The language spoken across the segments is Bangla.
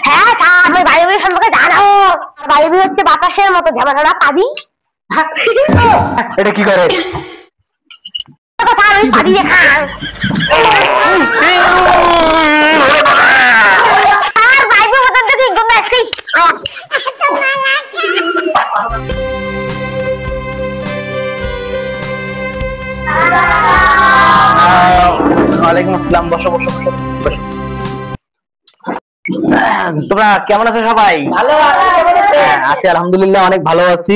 হ্যাঁ স্যার, আমি বায়বীয় সম্পর্কে জানো। বায়বীয় হচ্ছে বাতাসের মতো ঝামেলা পাবি। এটা কি করে? স্যার ওই পাবি খান। স্যার বায়বীয় মতন যদি ঘুমে আসি। ওয়ালাইকুম আসসালাম। বসো বসো বসো বসো। তোমরা কেমন আছো সবাই? ভালো আছি আলহামদুলিল্লাহ, অনেক ভালো আছি।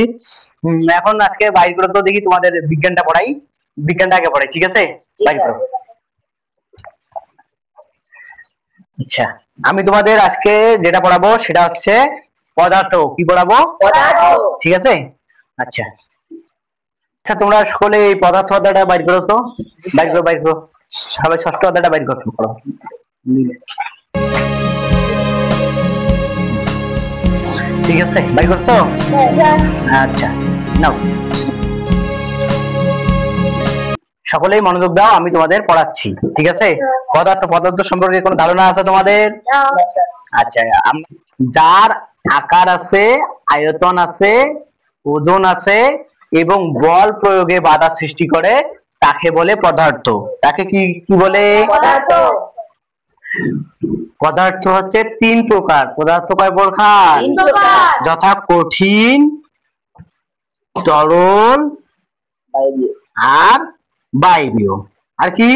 এখন আজকে বাইর করে তো দেখি তোমাদের বিজ্ঞানটা পড়াই। বিজ্ঞানটা আগে পড়াই, ঠিক আছে? বাইর করো। আচ্ছা, আমি তোমাদের আজকে যেটা পড়াবো সেটা হচ্ছে পদার্থ। কি পড়াবো? পদার্থ। ঠিক আছে। আচ্ছা আচ্ছা, তোমরা সকলে এই পদার্থ অধ্যায়টা বাইর করো তো। বাইর করো বাইর করো, সবাই ষষ্ঠ অধ্যায়টা বাইর করো। ঠিক আছে, বাইর করছো? আচ্ছা নাও, সকলেই মনোযোগ দাও, আমি তোমাদের পড়াচ্ছি, ঠিক আছে? পদার্থ পদার্থ সম্পর্কে কোনো ধারণা আছে তোমাদের? আচ্ছা, যার আকার আছে, আয়তন আছে, ওজন আছে এবং বল প্রয়োগে বাধা সৃষ্টি করে তাকে বলে পদার্থ। তাকে কি কি বলে? পদার্থ। পদার্থ হচ্ছে তিন প্রকার। পদার্থ কয় প্রকার? যথা কঠিন, তরল আর বায়বীয়। আর কি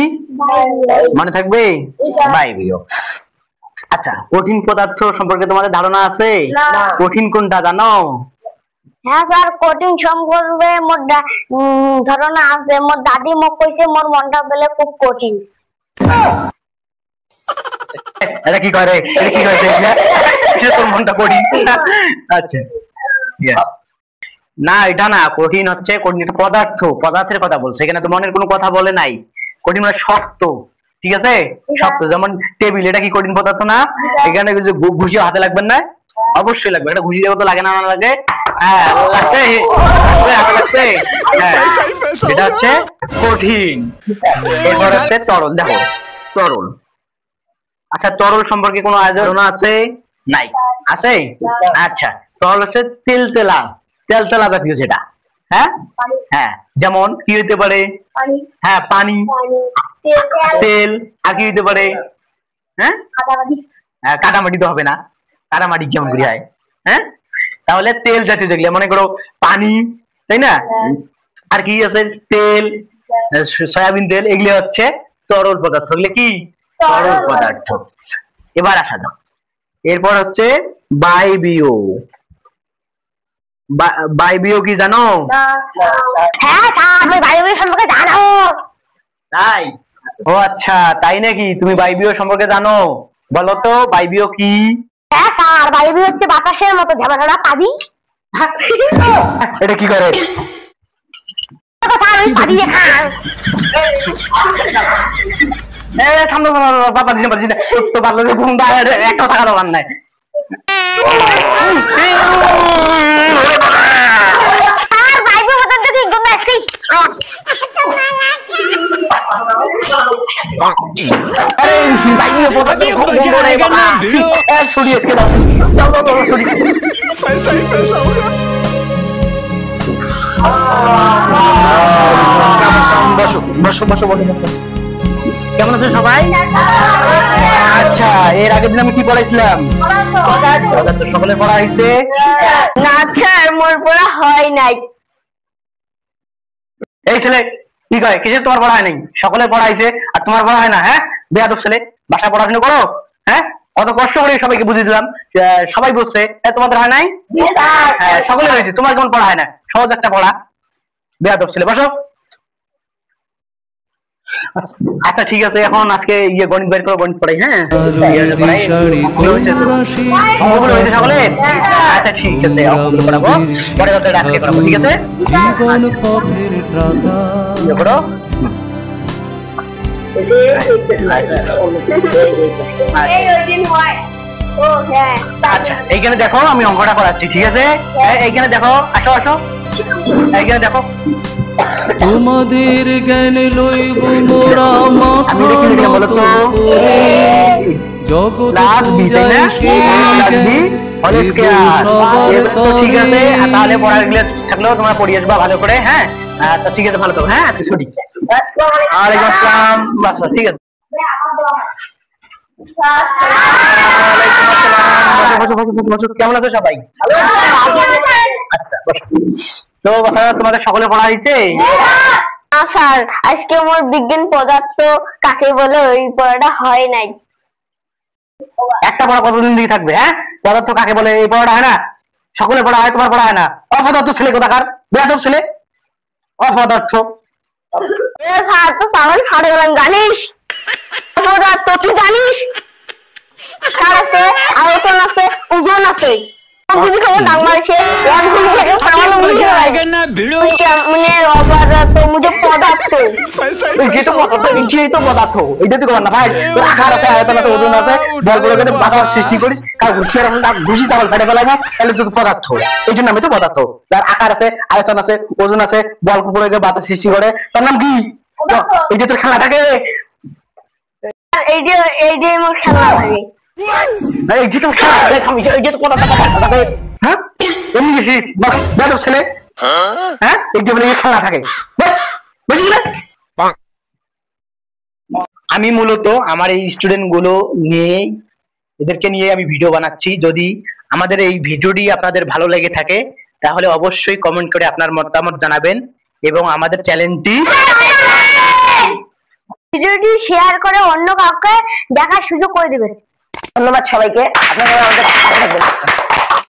মনে থাকবে? বায়বীয়। আচ্ছা, কঠিন পদার্থ সম্পর্কে তোমাদের ধারণা আছে? কঠিন কোনটা জানো? হ্যাঁ স্যার, কঠিন সম্পর্কে মোর ধারণা আছে। মোর দাদি মোক কইছে মোর মনটা বলে খুব কঠিন। এটা কি করে? এটা কি করে? এটা তোর মনটা কঠিন? আচ্ছা না, এটা না। কঠিন হচ্ছে কঠিন একটা পদার্থ, পদার্থের কথা বলছে এখানে, তো মনের কোনো কথা বলে নাই। কঠিন মানে শক্ত, ঠিক আছে? শক্ত, যেমন টেবিল, এটা কি কঠিন পদার্থ না? এখানে ঘুষি হাতে লাগবেন না? অবশ্যই লাগবে। এটা ঘুষি দেবো তো লাগে না? না লাগে? হ্যাঁ লাগছে, হাতে লাগছে। হ্যাঁ, এটা হচ্ছে কঠিন। এরপর হচ্ছে তরল। দেখো তরল। আচ্ছা, তরল সম্পর্কে কোনো ধারণা আছে? নাই। আছে? আচ্ছা, তরল হচ্ছে তেলতেলা, তেলতেলা জাতীয় যেটা। হ্যাঁ হ্যাঁ, যেমন কি হইতে পারে? হ্যাঁ পানি, তেল। আর কি হইতে পারে? হ্যাঁ কাদামাটি তো হবে না, কাদামাটি কেমন করে হয়? হ্যাঁ, তাহলে তেল জাতীয় যেগুলো, মনে করো পানি, তাই না? আর কি আছে? তেল, সয়াবিন তেল, এগুলো হচ্ছে তরল পদার্থ। এগুলো কি? তরল পদার্থ। এবার আসা দাও, এরপর হচ্ছে বায়বীয়। বায়বীয় কি জানো? হ্যাঁ স্যার, আমি বায়বীয় সম্পর্কে জানো। তাই? ও আচ্ছা, তাই নাকি? তুমি বায়বীয় সম্পর্কে জানো? বলো তো বায়বীয় কি? হ্যাঁ স্যার, বায়বীয় হচ্ছে বাতাসের মতো ঝামেলা পাবি। এটা কি করে? স্যার ওই পাবি খান। বাবা দিন পারছি না তো, পারলো যে ঘুম একটা টাকা দোকান নাই। কেমন আছো সবাই? আচ্ছা, এর আগের দিন আমি কি পড়াইছিলাম? সকলে পড়া হয়েছে? না স্যার, মোর পড়া হয় নাই। এই ছেলে কি কয়? কিসের তোমার পড়া হয় নাই? সকলে পড়াইছে আর তোমার পড়া হয় না? হ্যাঁ বেয়াদব ছেলে, বাসায় পড়াশোনা করো। হ্যাঁ, কত কষ্ট করে সবাইকে বুঝিয়ে দিলাম, সবাই বুঝছে, তোমাদের হয় নাই? হ্যাঁ সকলে হয়েছে, তোমার কেমন পড়া হয় না? সহজ একটা পড়া, বেয়াদব ছেলে। বসো। আচ্ছা ঠিক আছে, এখন আজকে গণিত বের করো, গণিত পড়াই। হ্যাঁ সকলে? আচ্ছা ঠিক আছে, পড়াবো পরে, আজকে পড়াবো, ঠিক আছে? করো। আচ্ছা এইখানে দেখো, আমি অঙ্কটা করাচ্ছি, ঠিক আছে? এইখানে দেখো, আসো আসো, এইখানে দেখো। তোমাদের জ্ঞান লইব মোরা মাথা নত করে, জগৎ পূজায় বি হল স্কয়ার তো ঠিক আছে তাহলে পড়াগুলো থাকলেও তোমরা পড়িয়ে আসবা ভালো করে হ্যাঁ আচ্ছা ঠিক আছে ভালো থাকো হ্যাঁ আজকে ছুটি ওয়ালাইকুম আসসালাম বাস ঠিক আছে কেমন আছো সবাই আচ্ছা তো তোমাদের সকলে পড়া হয়েছে না স্যার আজকে আমার বিজ্ঞান পদার্থ কাকে বলে ওই পড়াটা হয় নাই একটা পড়া কতদিন দিয়ে থাকবে হ্যাঁ পদার্থ কাকে বলে এই পড়াটা হয় না সকলে পড়া হয় তোমার পড়া হয় না অপদার্থ ছেলে কোথাকার বেয়াদব ছেলে অপদার্থ স্যার তো সামান ফাড়ে গেলাম জানিস পদার্থ তুই জানিস কার আছে আয়তন আছে ওজন আছে বাংলাদেশে সৃষ্টি করিস ঘুষি চাवल ফেটে ফেলাবো তাহলে তুই পদার্থ এই জন্য আমি তো পদার্থ যার আকার আছে আয়তন আছে ওজন আছে বল করে বাতাস সৃষ্টি করে তার নাম কি এই যে তোর খেলা থাকে এই যে আমার খেলা থাকে এই যে তুমি খেলা থাকে আমি এই যে পদার্থ থাকে হ্যাঁ এমনি গেছি বেদব ছেলে হ্যাঁ এই যে বলে খেলা থাকে বুঝলি আমি মূলত আমার এই স্টুডেন্ট গুলো নিয়ে এদেরকে নিয়ে আমি ভিডিও বানাচ্ছি যদি আমাদের এই ভিডিওটি আপনাদের ভালো লেগে থাকে তাহলে অবশ্যই কমেন্ট করে আপনার মতামত জানাবেন এবং আমাদের চ্যানেলটি ভিডিওটি শেয়ার করে অন্য কাউকে দেখার সুযোগ করে দিবেন ধন্যবাদ সবাইকে আপনারা আমাদের